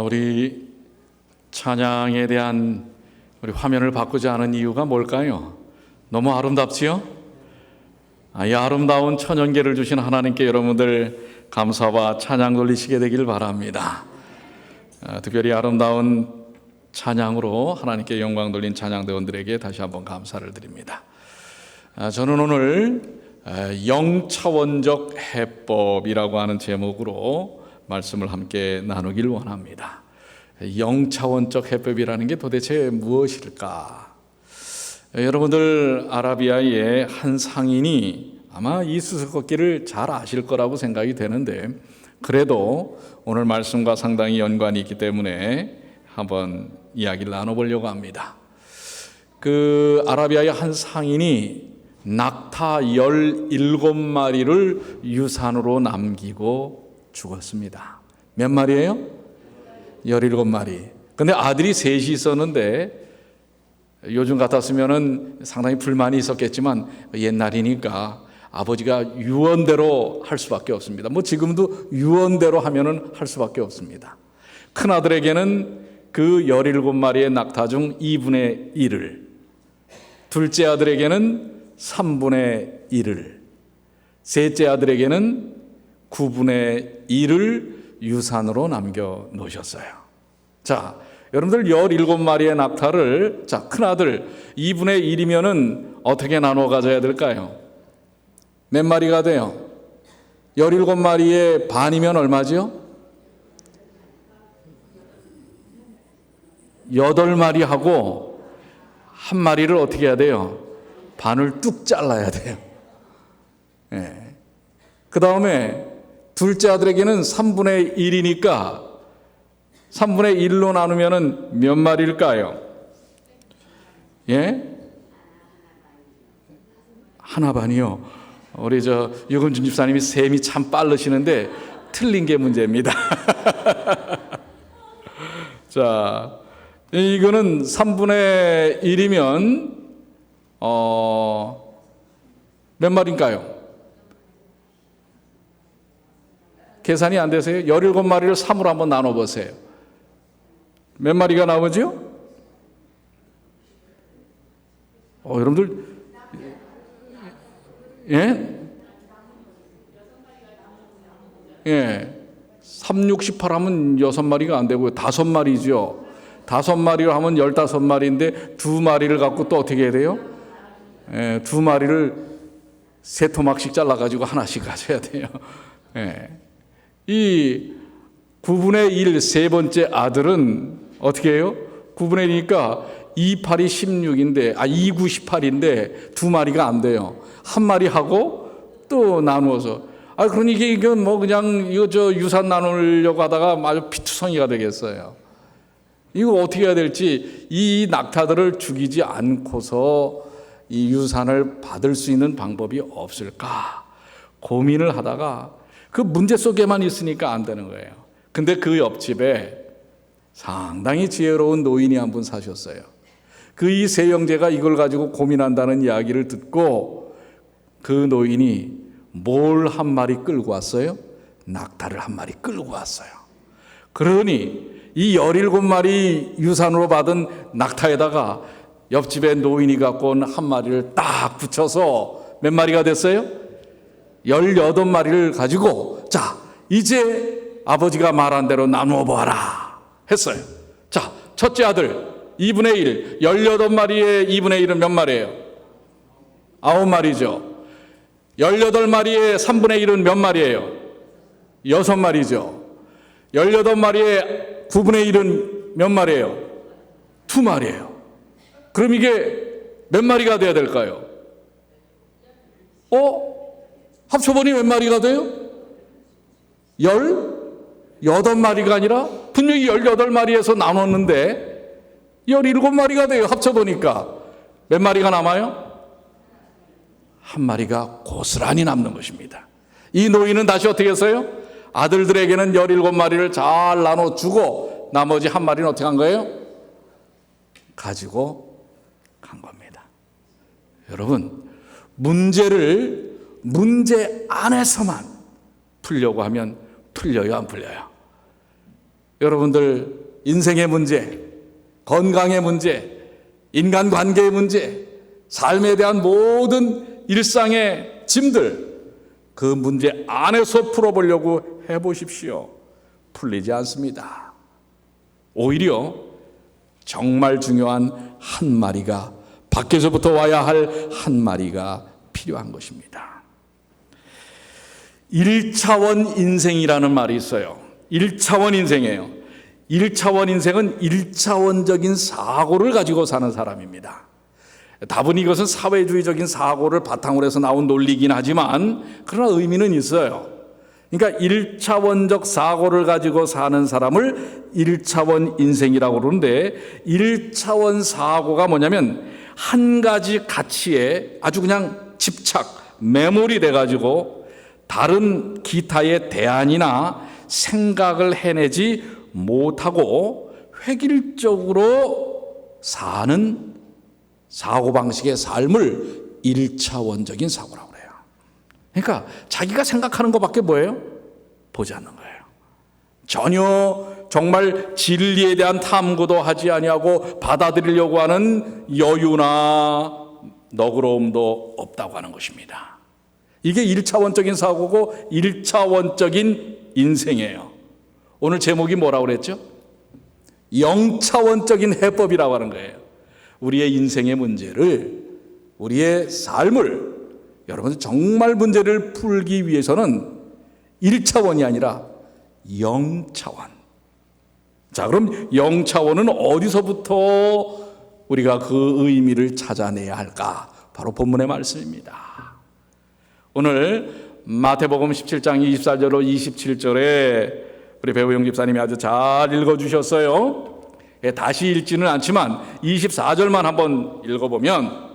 우리 찬양에 대한 우리 화면을 바꾸지 않은 이유가 뭘까요? 너무 아름답지요? 이 아름다운 천연계를 주신 하나님께 여러분들 감사와 찬양 돌리시게 되길 바랍니다. 특별히 아름다운 찬양으로 하나님께 영광 돌린 찬양대원들에게 다시 한번 감사를 드립니다. 저는 오늘 영차원적 해법이라고 하는 제목으로 말씀을 함께 나누길 원합니다. 영차원적 해법이라는 게 도대체 무엇일까? 여러분들 아라비아의 한 상인이 아마 이 수수께끼를 잘 아실 거라고 생각이 되는데, 그래도 오늘 말씀과 상당히 연관이 있기 때문에 한번 이야기를 나눠보려고 합니다. 그 아라비아의 한 상인이 낙타 17마리를 유산으로 남기고 죽었습니다. 몇 마리예요? 17마리. 근데 아들이 셋이 있었는데, 요즘 같았으면은 상당히 불만이 있었겠지만 옛날이니까 아버지가 유언대로 할 수밖에 없습니다. 지금도 유언대로 하면은 할 수밖에 없습니다. 큰 아들에게는 그 17마리의 낙타 중 2분의 1을, 둘째 아들에게는 3분의 1을, 셋째 아들에게는 9분의 1을 유산으로 남겨 놓으셨어요. 자, 여러분들 17마리의 낙타를, 큰아들 2분의 1이면은 어떻게 나눠 가져야 될까요? 몇 마리가 돼요? 17마리의 반이면 얼마지요? 8마리하고 한 마리를 어떻게 해야 돼요? 반을 뚝 잘라야 돼요. 그 다음에 둘째 아들에게는 3분의 1이니까 3분의 1로 나누면 몇 마리일까요? 하나 반이요. 우리 유건준 집사님이 셈이 참 빠르시는데 틀린 게 문제입니다. 자, 이거는 3분의 1이면 몇 마리인가요? 계산이 안 되세요? 17마리를 3으로 한번 나눠보세요. 몇 마리가 나오죠? 여러분들, 3, 6, 18 하면 6마리가 안 되고요. 5마리죠. 5마리로 하면 15마리인데 2마리를 갖고 또 어떻게 해야 돼요? 2마리를 3토막씩 잘라가지고 하나씩 가져야 돼요. 이 9분의 1 세 번째 아들은 어떻게 해요? 9분의 1이니까 2, 8이 16인데, 2, 9, 18인데 2마리가 안 돼요. 한 마리 하고 또 나누어서. 그러니 이건 그냥 유산 나누려고 하다가 아주 피투성이가 되겠어요. 이거 어떻게 해야 될지, 이 낙타들을 죽이지 않고서 이 유산을 받을 수 있는 방법이 없을까 고민을 하다가 그 문제 속에만 있으니까 안 되는 거예요. 근데 그 옆집에 상당히 지혜로운 노인이 한 분 사셨어요. 그 이 세 형제가 이걸 가지고 고민한다는 이야기를 듣고 그 노인이 뭘 한 마리 끌고 왔어요? 낙타를 한 마리 끌고 왔어요. 그러니 이 17마리 유산으로 받은 낙타에다가 옆집에 노인이 갖고 온 한 마리를 딱 붙여서 몇 마리가 됐어요? 18마리를 가지고, 이제 아버지가 말한 대로 나누어 보아라 했어요. 첫째 아들 2분의 1, 18마리의 2분의 1은 몇 마리예요? 9마리죠. 18마리의 3분의 1은 몇 마리예요? 6마리죠. 18마리의 9분의 1은 몇 마리예요? 2마리예요. 그럼 이게 몇 마리가 돼야 될까요? 합쳐보니 몇 마리가 돼요? 18마리가 아니라 분명히 18마리에서 나눴는데 17마리가 돼요. 합쳐보니까 몇 마리가 남아요? 한 마리가 고스란히 남는 것입니다. 이 노인은 다시 어떻게 했어요? 아들들에게는 17마리를 잘 나눠주고 나머지 한 마리는 어떻게 한 거예요? 가지고 간 겁니다. 여러분, 문제를 문제 안에서만 풀려고 하면 풀려요, 안 풀려요? 여러분들 인생의 문제, 건강의 문제, 인간관계의 문제, 삶에 대한 모든 일상의 짐들, 그 문제 안에서 풀어보려고 해보십시오. 풀리지 않습니다. 오히려 정말 중요한 한 마리가, 밖에서부터 와야 할 한 마리가 필요한 것입니다. 1차원 인생이라는 말이 있어요. 1차원 인생이에요. 1차원 인생은 1차원적인 사고를 가지고 사는 사람입니다. 다분히 이것은 사회주의적인 사고를 바탕으로 해서 나온 논리이긴 하지만 그러나 의미는 있어요. 그러니까 1차원적 사고를 가지고 사는 사람을 1차원 인생이라고 그러는데, 1차원 사고가 뭐냐면 한 가지 가치에 아주 그냥 집착, 매몰이 돼가지고 다른 기타의 대안이나 생각을 해내지 못하고 획일적으로 사는 사고방식의 삶을 1차원적인 사고라고 그래요. 그러니까 자기가 생각하는 것밖에 뭐예요? 보지 않는 거예요. 전혀 정말 진리에 대한 탐구도 하지 아니하고 받아들이려고 하는 여유나 너그러움도 없다고 하는 것입니다. 이게 1차원적인 사고고 1차원적인 인생이에요. 오늘 제목이 뭐라고 그랬죠? 0차원적인 해법이라고 하는 거예요. 우리의 인생의 문제를, 우리의 삶을, 여러분 정말 문제를 풀기 위해서는 1차원이 아니라 0차원. 자, 그럼 0차원은 어디서부터 우리가 그 의미를 찾아내야 할까? 바로 본문의 말씀입니다. 오늘 마태복음 17장 24절로 27절에 우리 배우영 집사님이 아주 잘 읽어주셨어요. 다시 읽지는 않지만 24절만 한번 읽어보면,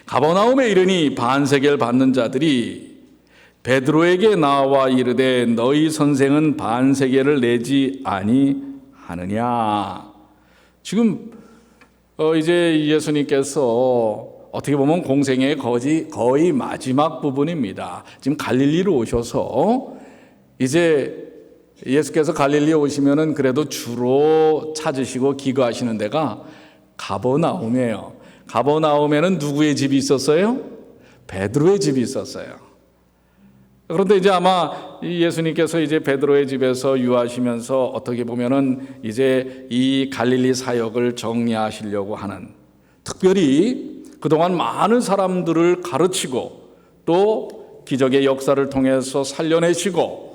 가버나움에 이르니 반세겔 받는 자들이 베드로에게 나와 이르되 너희 선생은 반세겔을 내지 아니하느냐. 지금 이제 예수님께서 어떻게 보면 공생의 거의 마지막 부분입니다. 지금 갈릴리로 오셔서, 이제 예수께서 갈릴리에 오시면은 그래도 주로 찾으시고 기거하시는 데가 가버나움이에요. 가버나움에는 누구의 집이 있었어요? 베드로의 집이 있었어요. 그런데 이제 아마 예수님께서 이제 베드로의 집에서 유하시면서 어떻게 보면은 이제 이 갈릴리 사역을 정리하시려고 하는, 특별히 그동안 많은 사람들을 가르치고 또 기적의 역사를 통해서 살려내시고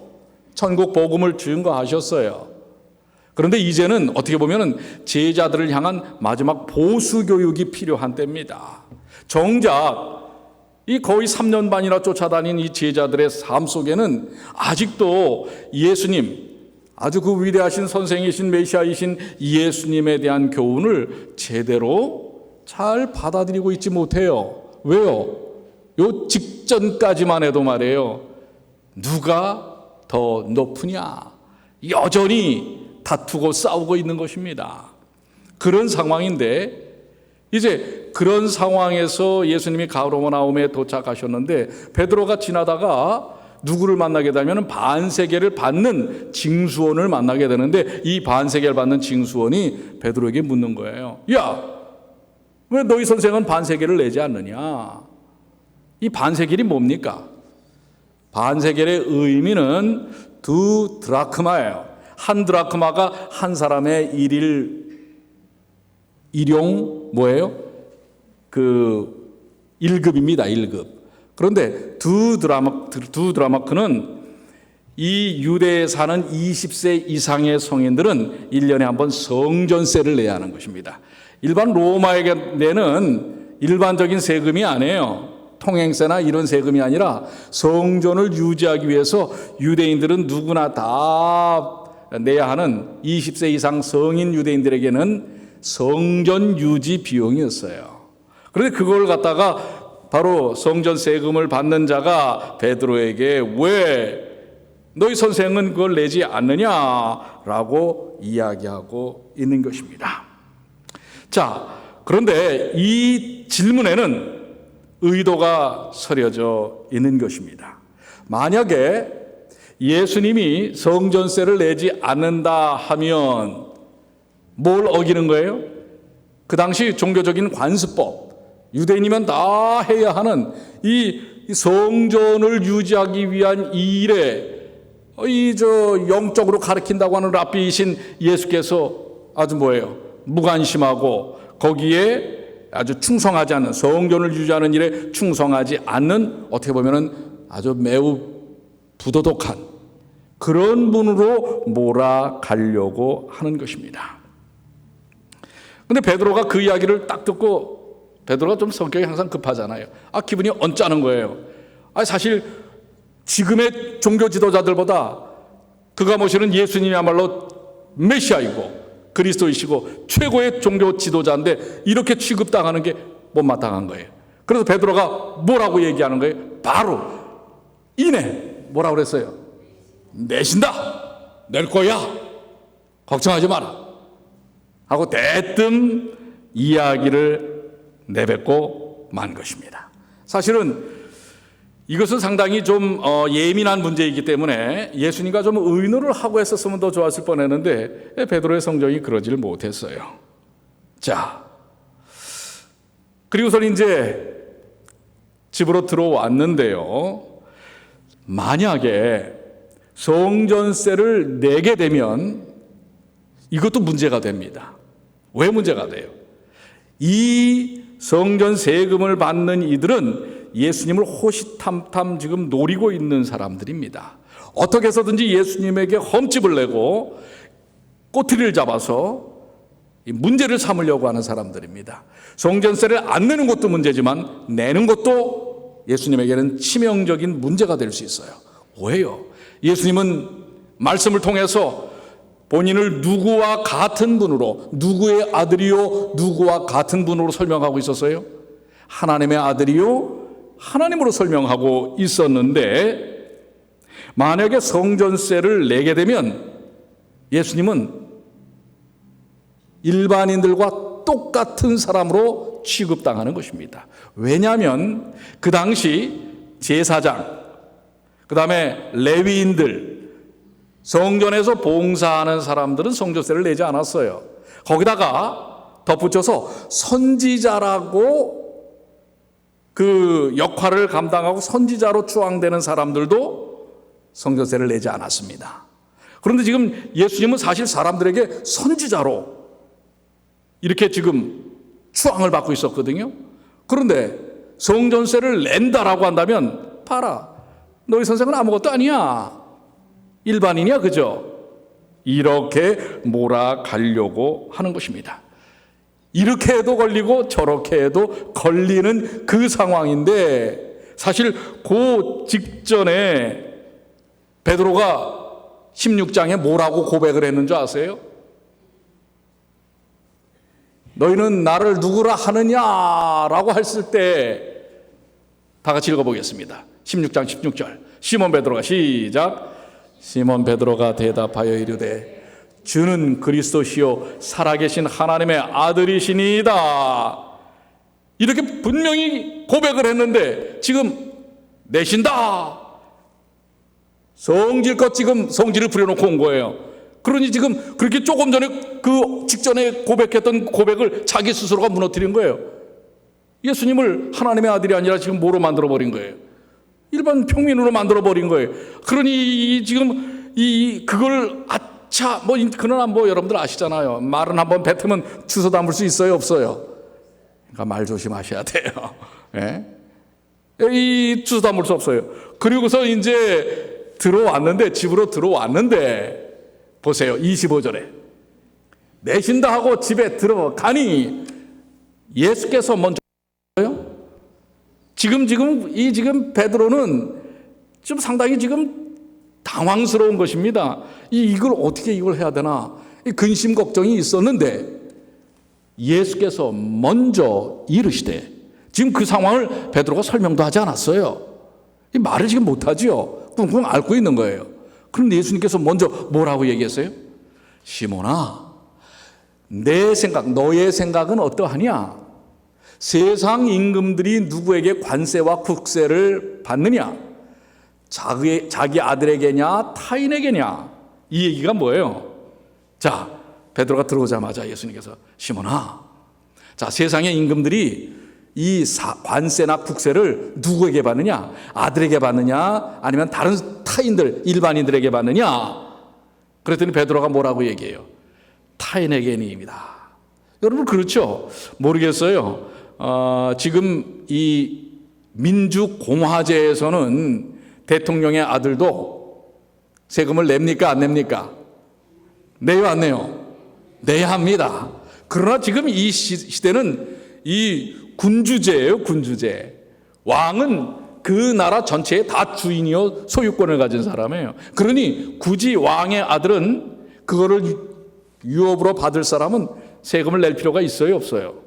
천국 복음을 증거하셨어요. 그런데 이제는 어떻게 보면은 제자들을 향한 마지막 보수 교육이 필요한 때입니다. 정작 이 거의 3년 반이나 쫓아다닌 이 제자들의 삶 속에는 아직도 예수님, 아주 그 위대하신 선생이신 메시아이신 예수님에 대한 교훈을 제대로 잘 받아들이고 있지 못해요. 왜요? 요 직전까지만 해도 말이에요, 누가 더 높으냐, 여전히 다투고 싸우고 있는 것입니다. 그런 상황인데, 이제 그런 상황에서 예수님이 가버나움에 도착하셨는데 베드로가 지나다가 누구를 만나게 되면 반세겔을 받는 징수원을 만나게 되는데, 이 반세겔 받는 징수원이 베드로에게 묻는 거예요. 야, 왜 너희 선생은 반세겔을 내지 않느냐? 이 반세겔이 뭡니까? 반세겔의 의미는 2 드라크마예요. 1 드라크마가 한 사람의 일용 뭐예요? 그 1급입니다. 1급. 그런데 2 드라마크는 이 유대에 사는 20세 이상의 성인들은 1년에 한 번 성전세를 내야 하는 것입니다. 일반 로마에게 내는 일반적인 세금이 아니에요. 통행세나 이런 세금이 아니라 성전을 유지하기 위해서 유대인들은 누구나 다 내야 하는 20세 이상 성인 유대인들에게는 성전 유지 비용이었어요. 그런데 그걸 갖다가 바로 성전 세금을 받는 자가 베드로에게 왜 너희 선생은 그걸 내지 않느냐라고 이야기하고 있는 것입니다. 자, 그런데 이 질문에는 의도가 서려져 있는 것입니다. 만약에 예수님이 성전세를 내지 않는다 하면 뭘 어기는 거예요? 그 당시 종교적인 관습법, 유대인이면 다 해야 하는 이 성전을 유지하기 위한 이 일에 영적으로 가르친다고 하는 랍비이신 예수께서 아주 무관심하고 거기에 아주 충성하지 않는, 성전을 유지하는 일에 충성하지 않는, 어떻게 보면은 아주 매우 부도덕한 그런 분으로 몰아가려고 하는 것입니다. 근데 베드로가 그 이야기를 딱 듣고, 베드로가 좀 성격이 항상 급하잖아요. 기분이 언짢은 거예요. 사실 지금의 종교 지도자들보다 그가 모시는 예수님이야말로 메시아이고 그리스도이시고 최고의 종교 지도자인데 이렇게 취급당하는 게 못마땅한 거예요. 그래서 베드로가 뭐라고 얘기하는 거예요? 바로 이내 뭐라고 그랬어요? 내신다, 낼 거야, 걱정하지 마라 하고 대뜸 이야기를 내뱉고 만 것입니다. 사실은 이것은 상당히 좀 예민한 문제이기 때문에 예수님과 좀 의논을 하고 했었으면 더 좋았을 뻔했는데 베드로의 성정이 그러질 못했어요. 자, 그리고서 이제 집으로 들어왔는데요. 만약에 성전세를 내게 되면 이것도 문제가 됩니다. 왜 문제가 돼요? 이 성전 세금을 받는 이들은 예수님을 호시탐탐 지금 노리고 있는 사람들입니다. 어떻게 해서든지 예수님에게 흠집을 내고 꼬투리를 잡아서 문제를 삼으려고 하는 사람들입니다. 성전세를 안 내는 것도 문제지만 내는 것도 예수님에게는 치명적인 문제가 될 수 있어요. 왜요? 예수님은 말씀을 통해서 본인을 누구와 같은 분으로, 누구의 아들이요 누구와 같은 분으로 설명하고 있었어요? 하나님의 아들이요 하나님으로 설명하고 있었는데, 만약에 성전세를 내게 되면 예수님은 일반인들과 똑같은 사람으로 취급당하는 것입니다. 왜냐하면 그 당시 제사장, 그 다음에 레위인들, 성전에서 봉사하는 사람들은 성전세를 내지 않았어요. 거기다가 덧붙여서 선지자라고 그 역할을 감당하고 선지자로 추앙되는 사람들도 성전세를 내지 않았습니다. 그런데 지금 예수님은 사실 사람들에게 선지자로 이렇게 지금 추앙을 받고 있었거든요. 그런데 성전세를 낸다라고 한다면, 봐라, 너희 선생은 아무것도 아니야, 일반인이야, 그죠? 이렇게 몰아가려고 하는 것입니다. 이렇게 해도 걸리고 저렇게 해도 걸리는 그 상황인데, 사실 그 직전에 베드로가 16장에 뭐라고 고백을 했는 줄 아세요? 너희는 나를 누구라 하느냐라고 했을 때 다 같이 읽어보겠습니다. 16장 16절 시몬 베드로가 시작. 시몬 베드로가 대답하여 이르되 주는 그리스도시요 살아계신 하나님의 아들이시니이다. 이렇게 분명히 고백을 했는데 지금 내신다, 성질껏 지금 성질을 부려놓고 온 거예요. 그러니 지금 그렇게 조금 전에 그 직전에 고백했던 고백을 자기 스스로가 무너뜨린 거예요. 예수님을 하나님의 아들이 아니라 지금 뭐로 만들어버린 거예요? 일반 평민으로 만들어버린 거예요. 그러니 지금 그걸 그러나 여러분들 아시잖아요. 말은 한번 뱉으면 주워 담을 수 있어요, 없어요? 그러니까 말 조심하셔야 돼요. 예? 이 주워 담을 수 없어요. 그리고서 이제 집으로 들어왔는데 보세요. 25절에 내신다 하고 집에 들어가니 예수께서 먼저 지금 베드로는 좀 상당히 지금 당황스러운 것입니다. 이걸 어떻게 해야 되나 근심 걱정이 있었는데 예수께서 먼저 이르시되, 지금 그 상황을 베드로가 설명도 하지 않았어요. 이 말을 지금 못하지요. 꿍꿍 앓고 있는 거예요. 그런데 예수님께서 먼저 뭐라고 얘기했어요? 시몬아, 내 생각, 너의 생각은 어떠하냐? 세상 임금들이 누구에게 관세와 국세를 받느냐? 자기 아들에게냐 타인에게냐, 이 얘기가 뭐예요? 자, 베드로가 들어오자마자 예수님께서 시몬아, 자, 세상의 임금들이 이 관세나 국세를 누구에게 받느냐? 아들에게 받느냐? 아니면 다른 타인들, 일반인들에게 받느냐? 그랬더니 베드로가 뭐라고 얘기해요? 타인에게니입니다. 여러분 그렇죠? 모르겠어요. 지금 이 민주공화제에서는 대통령의 아들도 세금을 냅니까? 안 냅니까? 내요, 안 내요? 내야 합니다. 그러나 지금 이 시대는 이 군주제예요, 군주제. 왕은 그 나라 전체의 다 주인이요 소유권을 가진 사람이에요. 그러니 굳이 왕의 아들은 그거를 유업으로 받을 사람은 세금을 낼 필요가 있어요, 없어요?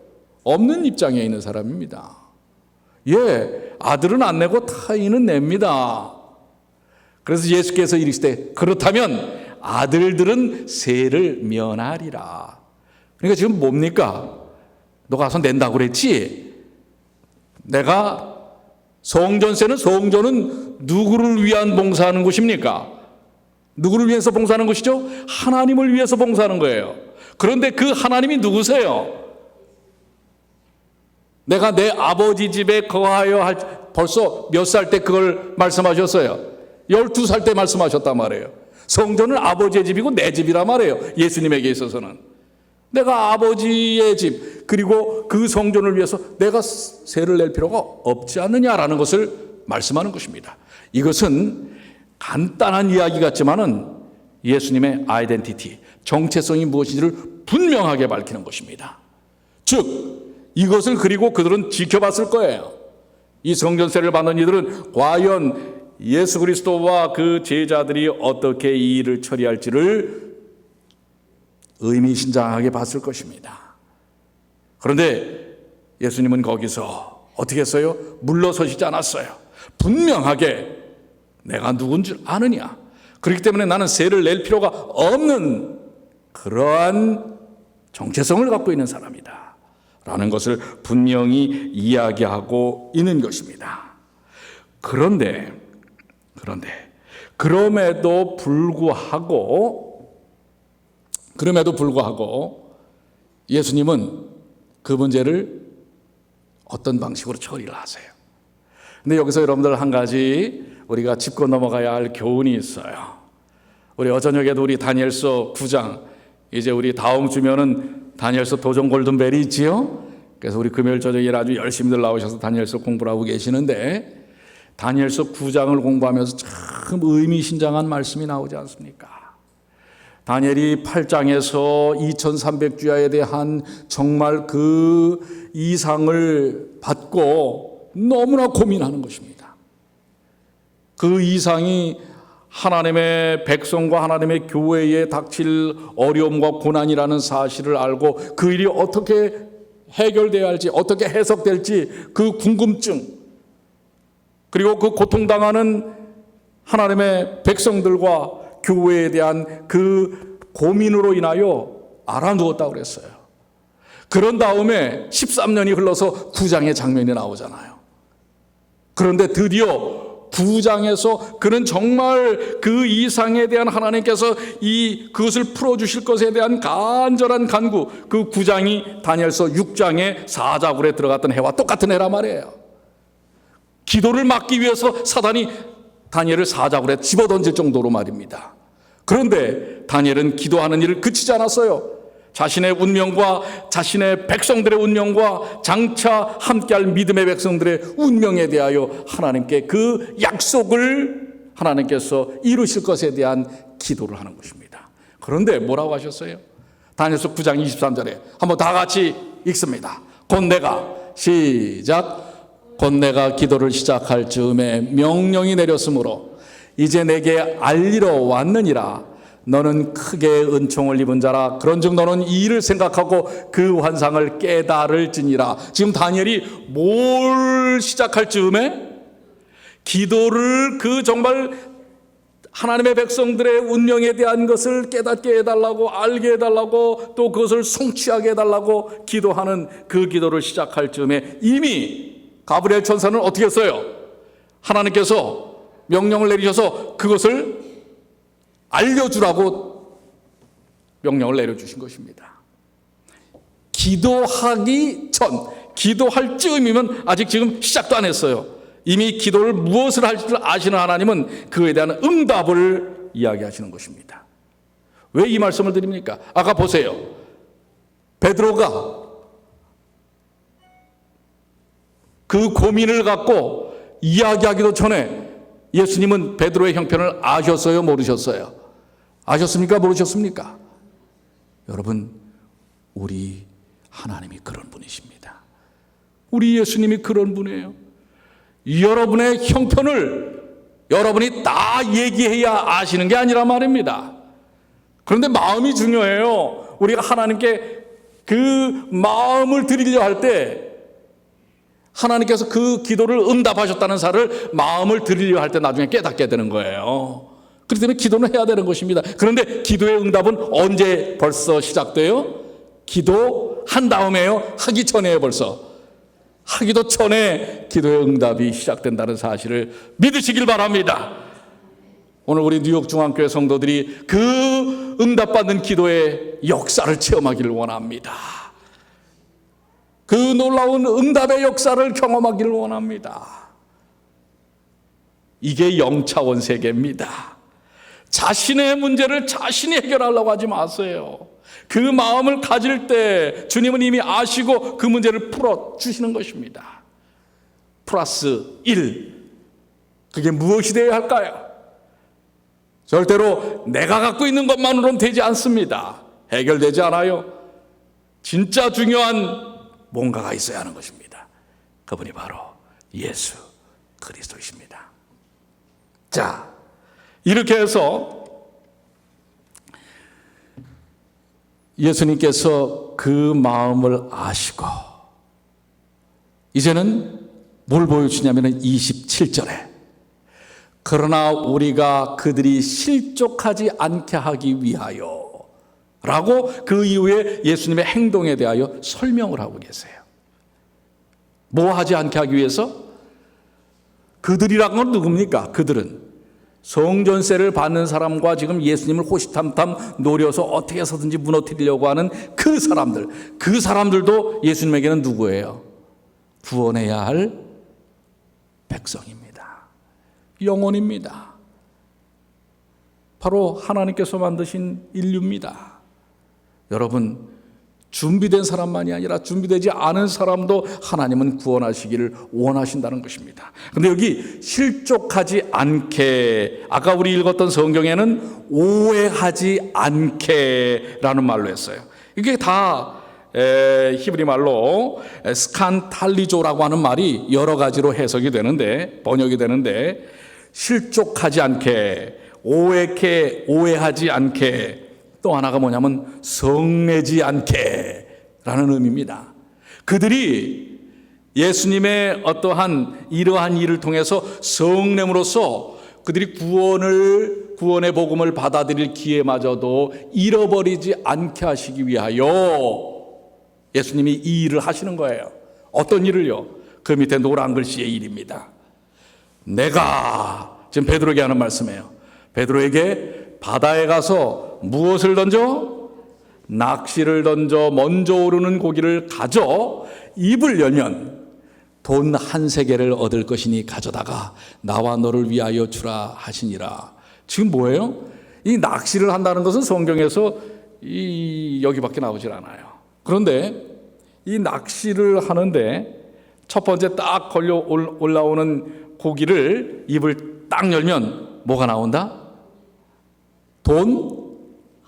없는 입장에 있는 사람입니다. 예, 아들은 안 내고 타인은 냅니다. 그래서 예수께서 이르시되 그렇다면 아들들은 세를 면하리라. 그러니까 지금 뭡니까? 너 가서 낸다고 그랬지? 내가 성전세는, 성전은 누구를 위한 봉사하는 곳입니까? 누구를 위해서 봉사하는 것이죠? 하나님을 위해서 봉사하는 거예요. 그런데 그 하나님이 누구세요? 내가 내 아버지 집에 거하여 벌써 몇 살 때 그걸 말씀하셨어요? 12살 때 말씀하셨단 말이에요. 성전은 아버지의 집이고 내 집이란 말이에요. 예수님에게 있어서는. 내가 아버지의 집, 그리고 그 성전을 위해서 내가 세를 낼 필요가 없지 않느냐라는 것을 말씀하는 것입니다. 이것은 간단한 이야기 같지만은 예수님의 아이덴티티, 정체성이 무엇인지를 분명하게 밝히는 것입니다. 즉, 이것을 그리고 그들은 지켜봤을 거예요. 이 성전세를 받는 이들은 과연 예수 그리스도와 그 제자들이 어떻게 이 일을 처리할지를 의미심장하게 봤을 것입니다. 그런데 예수님은 거기서 어떻게 했어요? 물러서시지 않았어요. 분명하게 내가 누군 줄 아느냐. 그렇기 때문에 나는 세를 낼 필요가 없는 그러한 정체성을 갖고 있는 사람이다 라는 것을 분명히 이야기하고 있는 것입니다. 그럼에도 불구하고 예수님은 그 문제를 어떤 방식으로 처리를 하세요. 근데 여기서 여러분들 한 가지 우리가 짚고 넘어가야 할 교훈이 있어요. 우리 어저녁에도 우리 다니엘서 9장, 이제 우리 다음 주면은 다니엘서 도전 골든벨이 있지요. 그래서 우리 금요일 저녁에 아주 열심히들 나오셔서 다니엘서 공부를 하고 계시는데, 다니엘서 9장을 공부하면서 참 의미심장한 말씀이 나오지 않습니까? 다니엘이 8장에서 2300주야에 대한 정말 그 이상을 받고 너무나 고민하는 것입니다. 그 이상이 하나님의 백성과 하나님의 교회에 닥칠 어려움과 고난이라는 사실을 알고 그 일이 어떻게 해결돼야 할지, 어떻게 해석될지 그 궁금증, 그리고 그 고통당하는 하나님의 백성들과 교회에 대한 그 고민으로 인하여 알아누웠다고 그랬어요. 그런 다음에 13년이 흘러서 9장의 장면이 나오잖아요. 그런데 드디어 9장에서 그는 정말 그 이상에 대한 하나님께서 그것을 풀어주실 것에 대한 간절한 간구, 그 9장이 다니엘서 6장의 사자굴에 들어갔던 해와 똑같은 해란 말이에요. 기도를 막기 위해서 사단이 다니엘을 사자굴에 집어던질 정도로 말입니다. 그런데 다니엘은 기도하는 일을 그치지 않았어요. 자신의 운명과 자신의 백성들의 운명과 장차 함께할 믿음의 백성들의 운명에 대하여 하나님께 그 약속을 하나님께서 이루실 것에 대한 기도를 하는 것입니다. 그런데 뭐라고 하셨어요? 다니엘서 9장 23절에 한번 다 같이 읽습니다. 곧 내가 기도를 시작할 즈음에 명령이 내렸으므로 이제 내게 알리러 왔느니라. 너는 크게 은총을 입은 자라. 그런즉 너는 이 일을 생각하고 그 환상을 깨달을지니라. 지금 다니엘이 뭘 시작할 즈음에? 기도를 그 정말 하나님의 백성들의 운명에 대한 것을 깨닫게 해달라고, 알게 해달라고, 또 그것을 성취하게 해달라고 기도하는 그 기도를 시작할 즈음에 이미 가브리엘 천사는 어떻게 했어요? 하나님께서 명령을 내리셔서 그것을 알려주라고 명령을 내려주신 것입니다. 기도하기 전, 기도할 즈음이면 아직 지금 시작도 안 했어요. 이미 기도를 무엇을 할 줄 아시는 하나님은 그에 대한 응답을 이야기하시는 것입니다. 왜 이 말씀을 드립니까? 아까 보세요. 베드로가 그 고민을 갖고 이야기하기도 전에 예수님은 베드로의 형편을 아셨어요? 모르셨어요? 아셨습니까? 모르셨습니까? 여러분, 우리 하나님이 그런 분이십니다. 우리 예수님이 그런 분이에요. 여러분의 형편을 여러분이 다 얘기해야 아시는 게 아니란 말입니다. 그런데 마음이 중요해요. 우리가 하나님께 그 마음을 드리려 할 때 하나님께서 그 기도를 응답하셨다는 사를 마음을 드리려 할 때 나중에 깨닫게 되는 거예요. 그렇기 때문에 기도는 해야 되는 것입니다. 그런데 기도의 응답은 언제 벌써 시작돼요? 기도한 다음에요? 하기 전에요 벌써? 하기도 전에 기도의 응답이 시작된다는 사실을 믿으시길 바랍니다. 오늘 우리 뉴욕 중앙교회 성도들이 그 응답받는 기도의 역사를 체험하기를 원합니다. 그 놀라운 응답의 역사를 경험하기를 원합니다. 이게 영차원 세계입니다. 자신의 문제를 자신이 해결하려고 하지 마세요. 그 마음을 가질 때 주님은 이미 아시고 그 문제를 풀어주시는 것입니다. 플러스 1. 그게 무엇이 되어야 할까요? 절대로 내가 갖고 있는 것만으로는 되지 않습니다. 해결되지 않아요. 진짜 중요한 뭔가가 있어야 하는 것입니다. 그분이 바로 예수 그리스도이십니다. 자, 이렇게 해서 예수님께서 그 마음을 아시고 이제는 뭘 보여주냐면 27절에 그러나 우리가 그들이 실족하지 않게 하기 위하여 라고 그 이후에 예수님의 행동에 대하여 설명을 하고 계세요. 뭐 하지 않게 하기 위해서? 그들이란 건 누굽니까? 그들은 성전세를 받는 사람과 지금 예수님을 호시탐탐 노려서 어떻게 해서든지 무너뜨리려고 하는 그 사람들, 그 사람들도 예수님에게는 누구예요? 구원해야 할 백성입니다. 영혼입니다. 바로 하나님께서 만드신 인류입니다. 여러분, 준비된 사람만이 아니라 준비되지 않은 사람도 하나님은 구원하시기를 원하신다는 것입니다. 그런데 여기 실족하지 않게, 아까 우리 읽었던 성경에는 오해하지 않게라는 말로 했어요. 이게 다 히브리 말로 스칸탈리조라고 하는 말이 여러 가지로 해석이 되는데, 번역이 되는데, 실족하지 않게, 오해하지 않게, 또 하나가 뭐냐면 성내지 않게 라는 의미입니다. 그들이 예수님의 어떠한 이러한 일을 통해서 성냄으로써 그들이 구원의 복음을 받아들일 기회마저도 잃어버리지 않게 하시기 위하여 예수님이 이 일을 하시는 거예요. 어떤 일을요? 그 밑에 노란 글씨의 일입니다. 내가, 지금 베드로에게 하는 말씀이에요. 베드로에게 바다에 가서 무엇을 던져? 낚시를 던져 먼저 오르는 고기를 가져 입을 열면 돈 한 세겔을 얻을 것이니 가져다가 나와 너를 위하여 주라 하시니라. 지금 뭐예요? 이 낚시를 한다는 것은 성경에서 여기밖에 나오질 않아요. 그런데 이 낚시를 하는데 첫 번째 딱 걸려 올라오는 고기를 입을 딱 열면 뭐가 나온다? 돈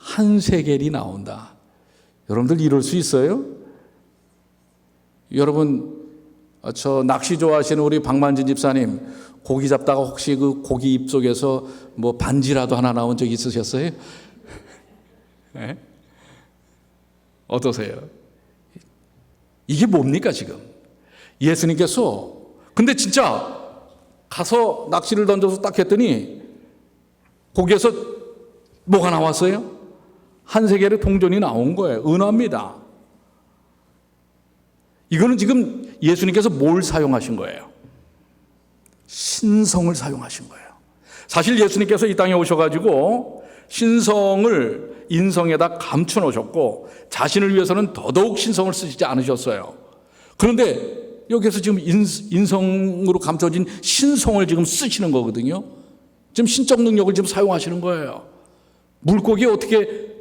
한 세겔이 나온다. 여러분들 이럴 수 있어요? 여러분, 저 낚시 좋아하시는 우리 박만진 집사님, 고기 잡다가 혹시 그 고기 입 속에서 뭐 반지라도 하나 나온 적 있으셨어요? 네? 어떠세요? 이게 뭡니까 지금? 예수님께서 근데 진짜 가서 낚시를 던져서 딱 했더니 거기에서 뭐가 나왔어요? 한 세겔의 동전이 나온 거예요. 은화입니다. 이거는 지금 예수님께서 뭘 사용하신 거예요? 신성을 사용하신 거예요. 사실 예수님께서 이 땅에 오셔가지고 신성을 인성에다 감춰 놓으셨고 자신을 위해서는 더더욱 신성을 쓰시지 않으셨어요. 그런데 여기서 지금 인성으로 감춰진 신성을 지금 쓰시는 거거든요. 지금 신적 능력을 지금 사용하시는 거예요. 물고기에 어떻게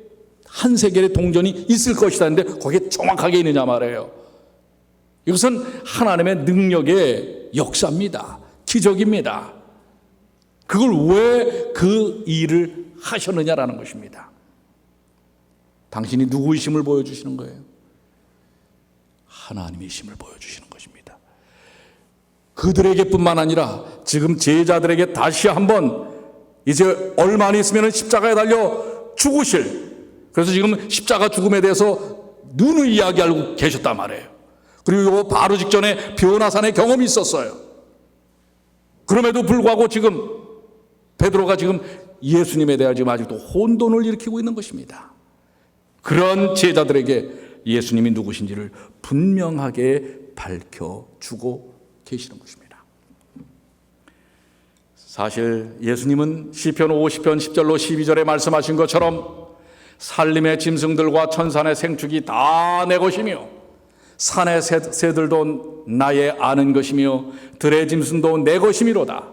한 세겔의 동전이 있을 것이다 했는데 거기에 정확하게 있느냐 말이에요. 이것은 하나님의 능력의 역사입니다. 기적입니다. 그걸 왜 그 일을 하셨느냐라는 것입니다. 당신이 누구이심을 보여주시는 거예요. 하나님이심을 보여주시는 것입니다. 그들에게뿐만 아니라 지금 제자들에게 다시 한번 이제 얼마 안 있으면 십자가에 달려 죽으실, 그래서 지금 십자가 죽음에 대해서 누누이 이야기하고 계셨단 말이에요. 그리고 바로 직전에 변화산의 경험이 있었어요. 그럼에도 불구하고 지금 베드로가 지금 예수님에 대해 지금 아직도 혼돈을 일으키고 있는 것입니다. 그런 제자들에게 예수님이 누구신지를 분명하게 밝혀주고 계시는 것입니다. 사실 예수님은 시편 50편 10절로 12절에 말씀하신 것처럼 산림의 짐승들과 천산의 생축이 다 내 것이며 산의 새들도 나의 아는 것이며 들의 짐승도 내 것이미로다.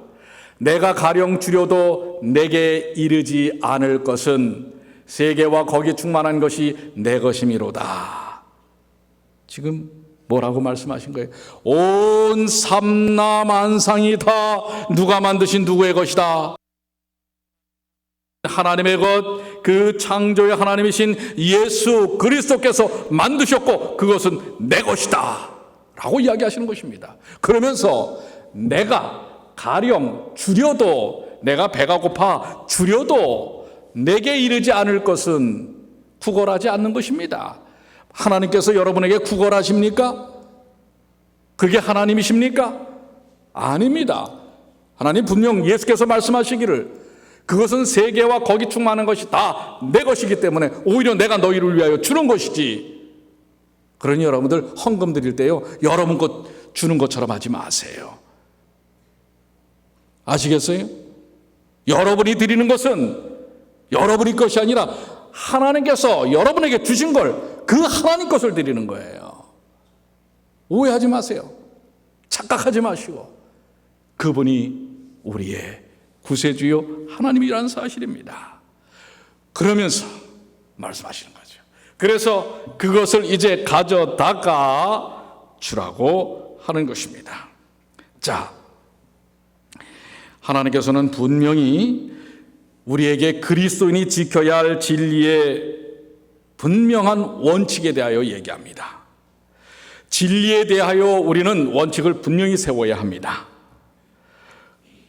내가 가령 줄여도 내게 이르지 않을 것은 세계와 거기 충만한 것이 내 것이미로다. 지금 뭐라고 말씀하신 거예요? 온 삼라만상이 다 누가 만드신 누구의 것이다. 하나님의 것, 그 창조의 하나님이신 예수 그리스도께서 만드셨고 그것은 내 것이다 라고 이야기하시는 것입니다. 그러면서 내가 가령 줄여도, 내가 배가 고파 줄여도 내게 이르지 않을 것은 구걸하지 않는 것입니다. 하나님께서 여러분에게 구걸하십니까? 그게 하나님이십니까? 아닙니다. 하나님 분명 예수께서 말씀하시기를 그것은 세계와 거기 충만한 것이 다 내 것이기 때문에 오히려 내가 너희를 위하여 주는 것이지. 그러니 여러분들 헌금 드릴 때요, 여러분 것 주는 것처럼 하지 마세요. 아시겠어요? 여러분이 드리는 것은 여러분이 것이 아니라 하나님께서 여러분에게 주신 걸, 그 하나님 것을 드리는 거예요. 오해하지 마세요. 착각하지 마시고 그분이 우리의 구세주요 하나님이라는 사실입니다. 그러면서 말씀하시는 거죠. 그래서 그것을 이제 가져다가 주라고 하는 것입니다. 자, 하나님께서는 분명히 우리에게 그리스도인이 지켜야 할 진리의 분명한 원칙에 대하여 얘기합니다. 진리에 대하여 우리는 원칙을 분명히 세워야 합니다.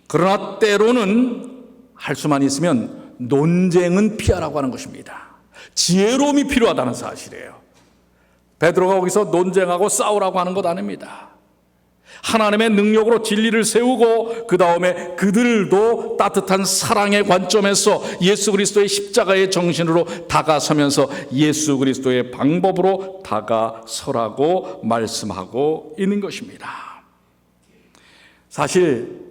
그러나 때로는 할 수만 있으면 논쟁은 피하라고 하는 것입니다. 지혜로움이 필요하다는 사실이에요. 베드로가 거기서 논쟁하고 싸우라고 하는 것 아닙니다. 하나님의 능력으로 진리를 세우고 그 다음에 그들도 따뜻한 사랑의 관점에서 예수 그리스도의 십자가의 정신으로 다가서면서 예수 그리스도의 방법으로 다가서라고 말씀하고 있는 것입니다. 사실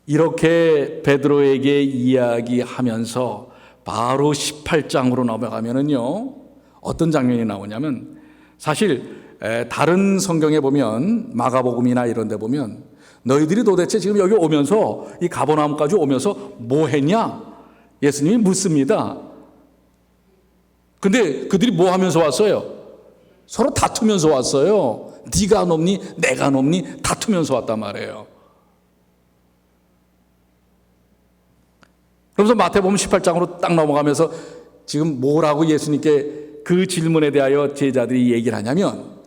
이렇게 베드로에게 이야기하면서 바로 18장으로 넘어가면은요, 어떤 장면이 나오냐면, 사실 다른 성경에 보면 마가복음이나 이런 데 보면 너희들이 도대체 지금 여기 오면서 이 가버나움까지 오면서 뭐 했냐? 예수님이 묻습니다. 근데 그들이 뭐 하면서 왔어요? 서로 다투면서 왔어요. 네가 높니 내가 높니 다투면서 왔단 말이에요. 그러면서 마태복음 18장으로 딱 넘어가면서 지금 뭐라고 예수님께 그 질문에 대하여 제자들이 얘기를 하냐면,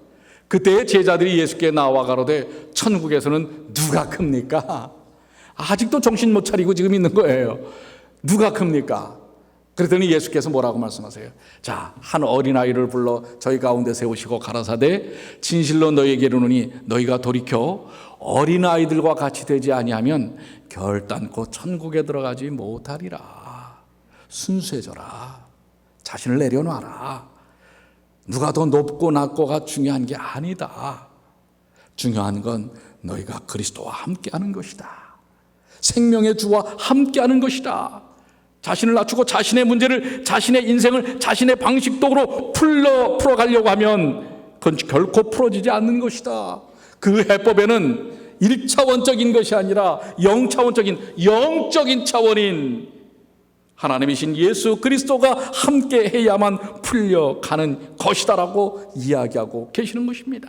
그때 제자들이 예수께 나와 가로되 천국에서는 누가 큽니까? 아직도 정신 못 차리고 지금 있는 거예요. 누가 큽니까? 그랬더니 예수께서 뭐라고 말씀하세요? 자, 한 어린아이를 불러 저희 가운데 세우시고 가라사대 진실로 너희에게 이르노니 너희가 돌이켜 어린아이들과 같이 되지 아니하면 결단코 천국에 들어가지 못하리라. 순수해져라. 자신을 내려놔라. 누가 더 높고 낮고가 중요한 게 아니다. 중요한 건 너희가 그리스도와 함께하는 것이다. 생명의 주와 함께하는 것이다. 자신을 낮추고 자신의 문제를, 자신의 인생을 자신의 방식적으로 풀어가려고 하면 그건 결코 풀어지지 않는 것이다. 그 해법에는 1차원적인 것이 아니라 0차원적인 영적인 차원인 하나님이신 예수 그리스도가 함께 해야만 풀려가는 것이다라고 이야기하고 계시는 것입니다.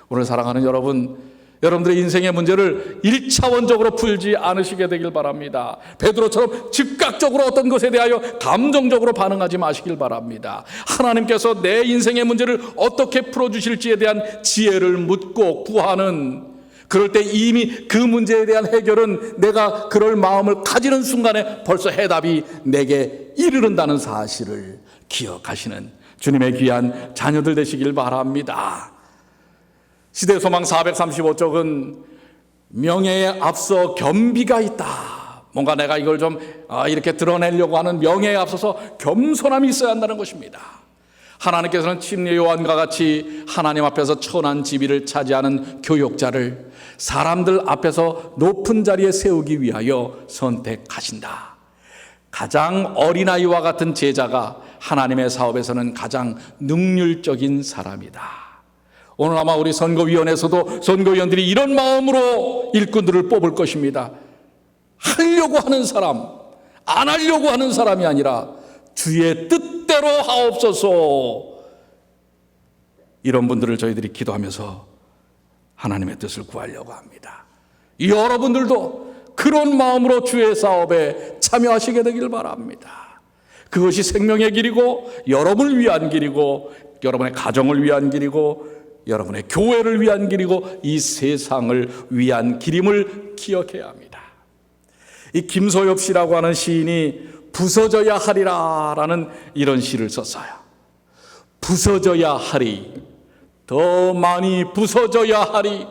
오늘 사랑하는 여러분들의 인생의 문제를 1차원적으로 풀지 않으시게 되길 바랍니다. 베드로처럼 즉각적으로 어떤 것에 대하여 감정적으로 반응하지 마시길 바랍니다. 하나님께서 내 인생의 문제를 어떻게 풀어주실지에 대한 지혜를 묻고 구하는, 그럴 때 이미 그 문제에 대한 해결은 내가 그럴 마음을 가지는 순간에 벌써 해답이 내게 이르른다는 사실을 기억하시는 주님의 귀한 자녀들 되시길 바랍니다. 시대소망 435쪽은 명예에 앞서 겸비가 있다. 뭔가 내가 이걸 좀 이렇게 드러내려고 하는 명예에 앞서서 겸손함이 있어야 한다는 것입니다. 하나님께서는 침례 요한과 같이 하나님 앞에서 천한 지위를 차지하는 교역자를 사람들 앞에서 높은 자리에 세우기 위하여 선택하신다. 가장 어린아이와 같은 제자가 하나님의 사업에서는 가장 능률적인 사람이다. 오늘 아마 우리 선거위원회에서도 선거위원들이 이런 마음으로 일꾼들을 뽑을 것입니다. 하려고 하는 사람, 안 하려고 하는 사람이 아니라 주의 뜻대로 하옵소서. 이런 분들을 저희들이 기도하면서 하나님의 뜻을 구하려고 합니다. 여러분들도 그런 마음으로 주의 사업에 참여하시게 되길 바랍니다. 그것이 생명의 길이고, 여러분을 위한 길이고, 여러분의 가정을 위한 길이고, 여러분의 교회를 위한 길이고, 이 세상을 위한 길임을 기억해야 합니다. 이 김소엽 씨라고 하는 시인이 부서져야 하리라 라는 이런 시를 썼어요. 부서져야 하리, 더 많이 부서져야 하리.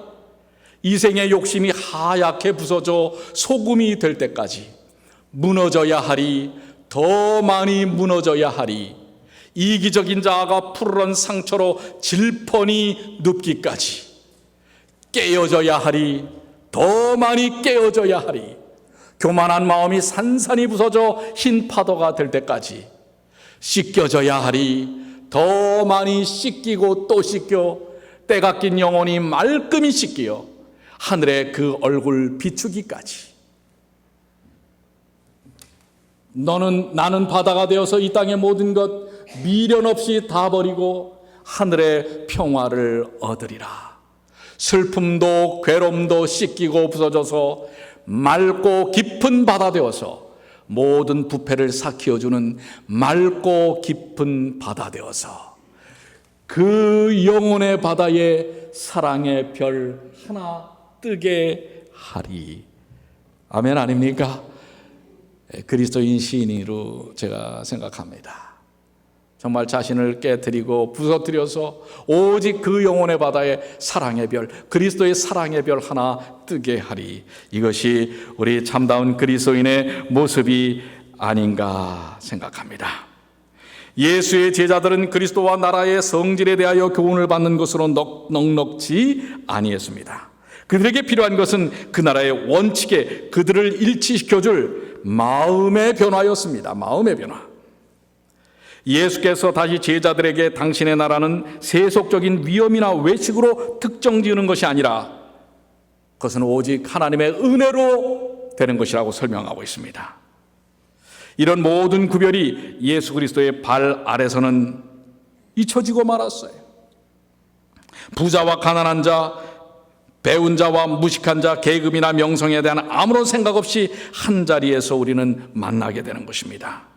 이생의 욕심이 하얗게 부서져 소금이 될 때까지 무너져야 하리, 더 많이 무너져야 하리. 이기적인 자아가 푸르른 상처로 질펀이 눕기까지 깨어져야 하리, 더 많이 깨어져야 하리. 교만한 마음이 산산이 부서져 흰 파도가 될 때까지 씻겨져야 하리, 더 많이 씻기고 또 씻겨 때가 낀 영혼이 말끔히 씻기어 하늘의 그 얼굴 비추기까지. 나는 바다가 되어서 이 땅의 모든 것 미련 없이 다 버리고 하늘의 평화를 얻으리라. 슬픔도 괴로움도 씻기고 부서져서 맑고 깊은 바다 되어서 모든 부패를 삭히어주는 맑고 깊은 바다 되어서 그 영혼의 바다에 사랑의 별 하나 뜨게 하리. 아멘 아닙니까? 그리스도인 시인으로 제가 생각합니다. 정말 자신을 깨뜨리고 부서뜨려서 오직 그 영혼의 바다에 사랑의 별, 그리스도의 사랑의 별 하나 뜨게 하리. 이것이 우리 참다운 그리스도인의 모습이 아닌가 생각합니다. 예수의 제자들은 그리스도와 나라의 성질에 대하여 교훈을 받는 것으로 넉넉지 아니했습니다. 그들에게 필요한 것은 그 나라의 원칙에 그들을 일치시켜줄 마음의 변화였습니다. 마음의 변화. 예수께서 다시 제자들에게 당신의 나라는 세속적인 위험이나 외식으로 특정 지으는 것이 아니라 그것은 오직 하나님의 은혜로 되는 것이라고 설명하고 있습니다. 이런 모든 구별이 예수 그리스도의 발 아래서는 잊혀지고 말았어요. 부자와 가난한 자, 배운 자와 무식한 자, 계급이나 명성에 대한 아무런 생각 없이 한 자리에서 우리는 만나게 되는 것입니다.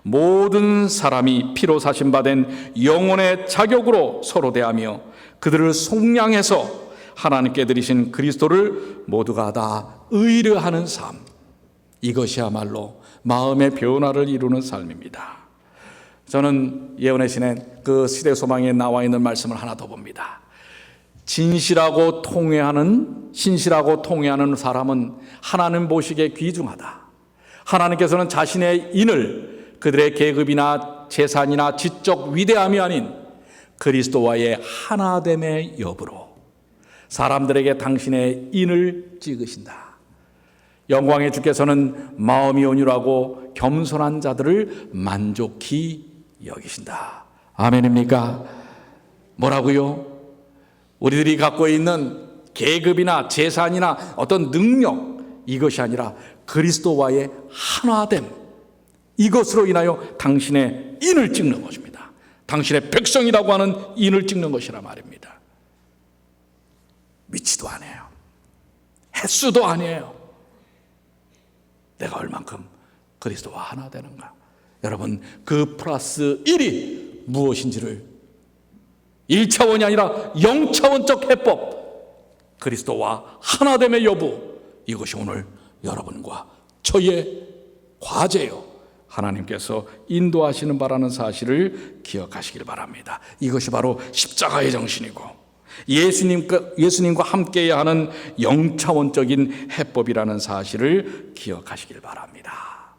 모든 사람이 피로 사신받은 영혼의 자격으로 서로 대하며 그들을 속량해서 하나님께 드리신 그리스도를 모두가 다 의뢰하는 삶, 이것이야말로 마음의 변화를 이루는 삶입니다. 저는 예언의 신의 그 시대 소망에 나와 있는 말씀을 하나 더 봅니다. 신실하고 통회하는 사람은 하나님 보시기에 귀중하다. 하나님께서는 자신의 인을 그들의 계급이나 재산이나 지적 위대함이 아닌 그리스도와의 하나됨의 여부로 사람들에게 당신의 인을 찍으신다. 영광의 주께서는 마음이 온유하고 겸손한 자들을 만족히 여기신다. 아멘입니까? 뭐라고요? 우리들이 갖고 있는 계급이나 재산이나 어떤 능력, 이것이 아니라 그리스도와의 하나됨, 이것으로 인하여 당신의 인을 찍는 것입니다. 당신의 백성이라고 하는 인을 찍는 것이라 말입니다. 위치도 아니에요. 횟수도 아니에요. 내가 얼만큼 그리스도와 하나 되는가. 여러분, 그 플러스 1이 무엇인지를 1차원이 아니라 0차원적 해법, 그리스도와 하나됨의 여부, 이것이 오늘 여러분과 저의 과제요, 하나님께서 인도하시는 바라는 사실을 기억하시길 바랍니다. 이것이 바로 십자가의 정신이고 예수님과 함께해야 하는 0차원적인 해법이라는 사실을 기억하시길 바랍니다.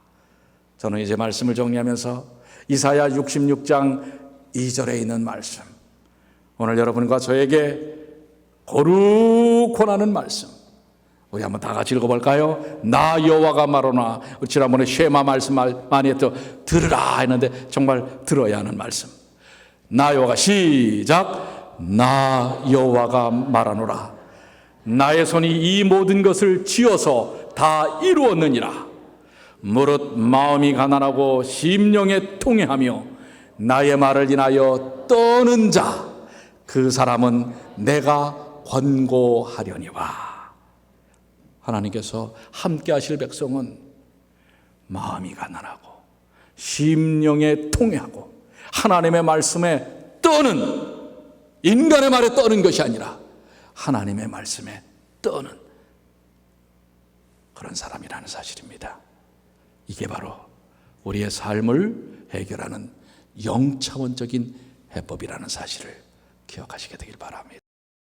저는 이제 말씀을 정리하면서 이사야 66장 2절에 있는 말씀, 오늘 여러분과 저에게 거룩하는 말씀, 우리 한번 다 같이 읽어볼까요? 나 여호와가 말하노라. 지난번에 쉐마 말씀 많이 했죠. 들으라 했는데 정말 들어야 하는 말씀. 나 여호와가, 시작. 나 여호와가 말하노라. 나의 손이 이 모든 것을 지어서 다 이루었느니라. 무릇 마음이 가난하고 심령에 통회하며 나의 말을 인하여 떠는 자, 그 사람은 내가 권고하려니와. 하나님께서 함께 하실 백성은 마음이 가난하고 심령에 통회하고 하나님의 말씀에 떠는, 인간의 말에 떠는 것이 아니라 하나님의 말씀에 떠는 그런 사람이라는 사실입니다. 이게 바로 우리의 삶을 해결하는 0차원적인 해법이라는 사실을 기억하시게 되길 바랍니다.